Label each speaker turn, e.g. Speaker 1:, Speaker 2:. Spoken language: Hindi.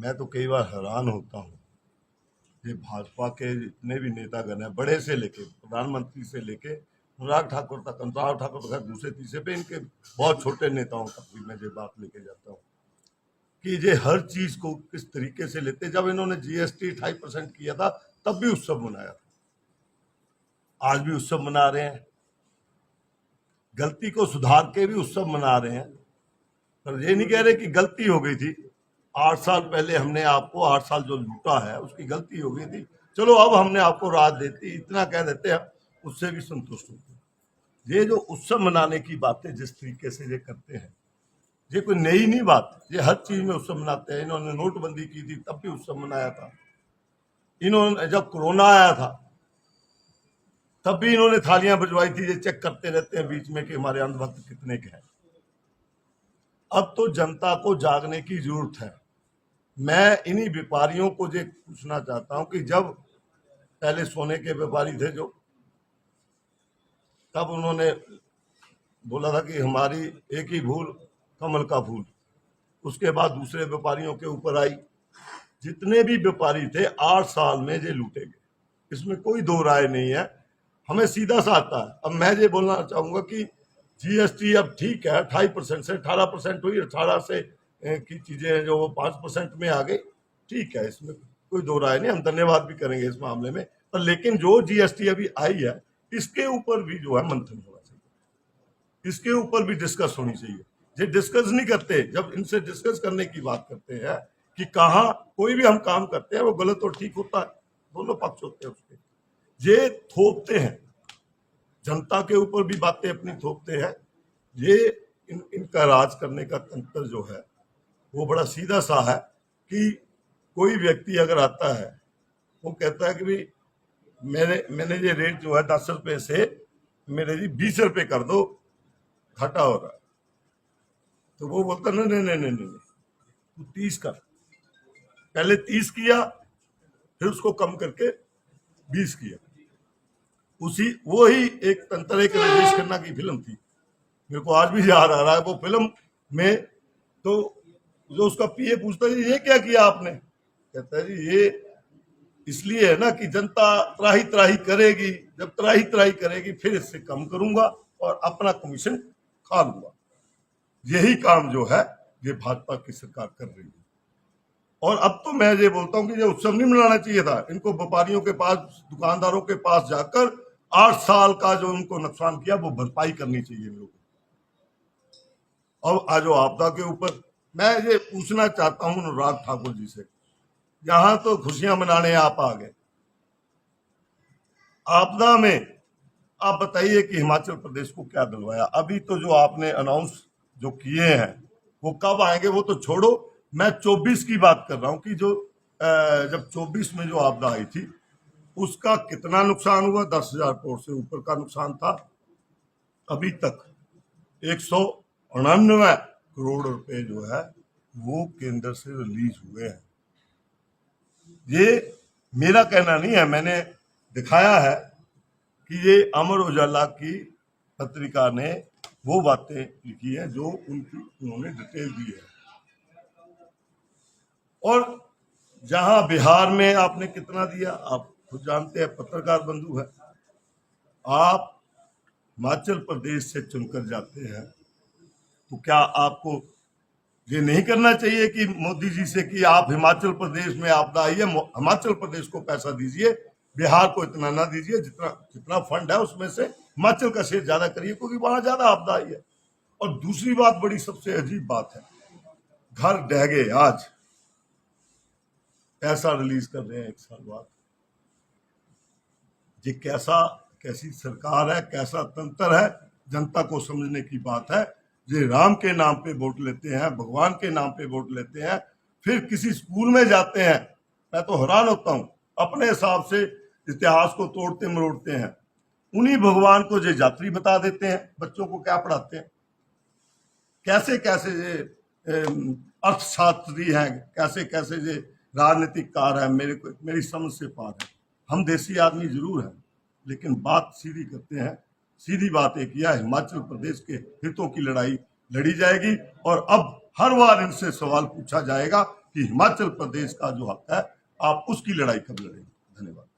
Speaker 1: मैं तो कई बार हैरान होता हूँ, ये भाजपा के जितने भी नेतागण हैं, बड़े से लेके प्रधानमंत्री से लेके अनुराग ठाकुर तक, अनुराग ठाकुर तक दूसरे तीसरे पे, इनके बहुत छोटे नेताओं तक भी मैं ये बात लेके जाता हूँ कि ये हर चीज को किस तरीके से लेते। जब इन्होंने जीएसटी 2.5% किया था तब भी उत्सव मनाया था, आज भी उत्सव मना रहे हैं, गलती को सुधार के भी उत्सव मना रहे हैं। पर ये नहीं कह रहे कि गलती हो गई थी, 8 साल पहले हमने आपको 8 साल जो लूटा है उसकी गलती हो गई थी, चलो अब हमने आपको राहत देती, इतना कह देते हैं, उससे भी संतुष्ट होते हैं। ये जो उत्सव मनाने की बातें जिस तरीके से ये करते हैं, ये कोई नई नहीं बात, ये हर चीज में उत्सव मनाते हैं। इन्होंने नोटबंदी की थी तब भी उत्सव मनाया था, इन्होंने जब कोरोना आया था तब भी इन्होंने थालियां बजवाई थी। ये चेक करते रहते हैं बीच में कि हमारे अंधभक्त कितने के हैं। अब तो जनता को जागने की जरूरत है। मैं इन्हीं व्यापारियों को ये पूछना चाहता हूं कि जब पहले सोने के व्यापारी थे जो, तब उन्होंने बोला था कि हमारी एक ही भूल कमल का फूल, उसके बाद दूसरे व्यापारियों के ऊपर आई। जितने भी व्यापारी थे 8 साल में ये लूटे गए, इसमें कोई दो राय नहीं है। हमें सीधा सा आता है। अब मैं ये बोलना चाहूंगा कि जीएसटी अब ठीक है, 2.5% से 18% हुई, 18 से की चीजें जो 5% में आ गई, ठीक है, इसमें कोई दो राय नहीं, हम धन्यवाद भी करेंगे इस मामले में। पर लेकिन जो जीएसटी अभी आई है इसके ऊपर भी जो है मंथन होना चाहिए, इसके ऊपर भी डिस्कस होनी चाहिए। ये डिस्कस नहीं करते। जब इनसे डिस्कस करने की बात करते हैं कि कहाँ कोई भी हम काम करते हैं वो गलत और ठीक होता है, दोनों पक्ष होते हैं उसके, ये थोपते हैं, जनता के ऊपर भी बातें अपनी थोपते हैं। ये इनका राज करने का तंत्र जो है वो बड़ा सीधा सा है कि कोई व्यक्ति अगर आता है वो कहता है कि भाई मैंने ये रेट जो है 10 रुपए से मेरे जी 20 रुपए कर दो, घाटा हो रहा है। तो वो बोलता नहीं नहीं नहीं नहीं नहीं, तू 30 कर। पहले 30 किया, फिर उसको कम करके 20 किया। उसी वो ही एक तंत्र, एक राजेश खन्ना की फिल्म थी, मेरे को आज भी याद आ रहा है वो फिल्म में। तो जो उसका पीए पूछता है ये क्या किया आपने, कहता है जी ये इसलिए है ना कि जनता त्राही त्राही करेगी, जब त्राही त्राही करेगी फिर इससे कम करूंगा और अपना कमीशन खा लूंगा। यही काम जो है ये भाजपा की सरकार कर रही है। और अब तो मैं ये बोलता हूं कि ये उत्सव नहीं मनाना चाहिए था, इनको व्यापारियों के पास, दुकानदारों के पास जाकर 8 साल का जो उनको नुकसान किया वो भरपाई करनी चाहिए इन लोगों को। अब आज आपदा के ऊपर मैं ये पूछना चाहता हूं अनुराग ठाकुर जी से, यहां तो खुशियां मनाने आप आ गए, आपदा में आप बताइए कि हिमाचल प्रदेश को क्या दिलवाया। अभी तो जो आपने अनाउंस जो किए हैं वो कब आएंगे वो तो छोड़ो, मैं 24 की बात कर रहा हूं कि जो जब 24 में जो आपदा आई थी उसका कितना नुकसान हुआ। 10,000 करोड़ से ऊपर का नुकसान था। अभी तक 199 करोड़ रुपए जो है वो केंद्र से रिलीज हुए हैं। ये मेरा कहना नहीं है, मैंने दिखाया है कि ये अमर उजाला की पत्रिका ने वो बातें लिखी है जो उन्होंने डिटेल दी है। और जहां बिहार में आपने कितना दिया आप खुद जानते हैं, पत्रकार बंधु है। आप हिमाचल प्रदेश से चुनकर जाते हैं तो क्या आपको ये नहीं करना चाहिए कि मोदी जी से कि आप हिमाचल प्रदेश में आपदा आई है, हिमाचल प्रदेश को पैसा दीजिए, बिहार को इतना ना दीजिए, जितना जितना फंड है उसमें से हिमाचल का शेयर ज्यादा करिए क्योंकि वहां ज्यादा आपदा आई है। और दूसरी बात, बड़ी सबसे अजीब बात है, घर ढह गए, आज पैसा रिलीज कर रहे हैं 1 साल बाद। ये कैसी सरकार है, कैसा तंत्र है, जनता को समझने की बात है। ये राम के नाम पे वोट लेते हैं, भगवान के नाम पे वोट लेते हैं, फिर किसी स्कूल में जाते हैं, मैं तो हैरान होता हूं, अपने हिसाब से इतिहास को तोड़ते मरोड़ते हैं। उन्हीं भगवान को ये यात्री बता देते हैं, बच्चों को क्या पढ़ाते हैं। कैसे कैसे ये अर्थशास्त्री हैं, कैसे कैसे ये राजनीतिककार है, मेरी समझ से पार है। हम देसी आदमी जरूर हैं लेकिन बात सीधी करते हैं। सीधी बात एक किया, हिमाचल प्रदेश के हितों की लड़ाई लड़ी जाएगी और अब हर बार इनसे सवाल पूछा जाएगा कि हिमाचल प्रदेश का जो हक है आप उसकी लड़ाई कब लड़ेंगे। धन्यवाद।